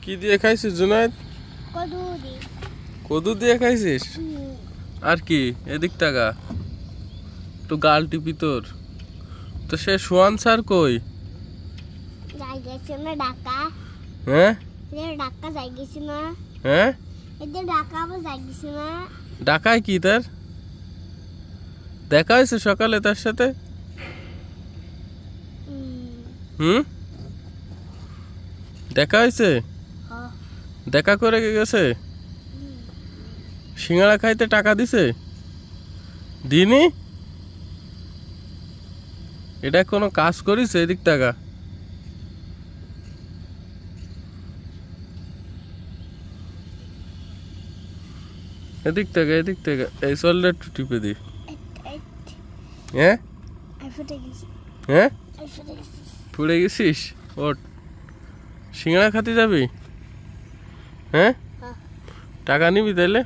কি দিয়ে খাইছিস জুনায়েদ? কদু দিয়ে খাইছিস? আর কি এদিক টাকা তো গাল টিপি তোর। তো সে সোয়ান স্যার কই? হ্যাঁ হ্যাঁ ঢাকায় কি তার দেখা হয়েছে সকালে তার সাথে? দেখা হয়েছে? দেখা করে গেছে? সিঙ্গাড়া খাইতে টাকা দিছে? দিনি? এটা কোনো কাজ করিস? এদিক টাকা এদিক টাকা এদিক টাকা এই চলটা একটু টিপে দি। হ্যাঁ হ্যাঁ ফুড়ে গেছিস? ওট সিঙ্গাড়া খাতে যাবি? হ্যাঁ টাকা নিবি তাইলে?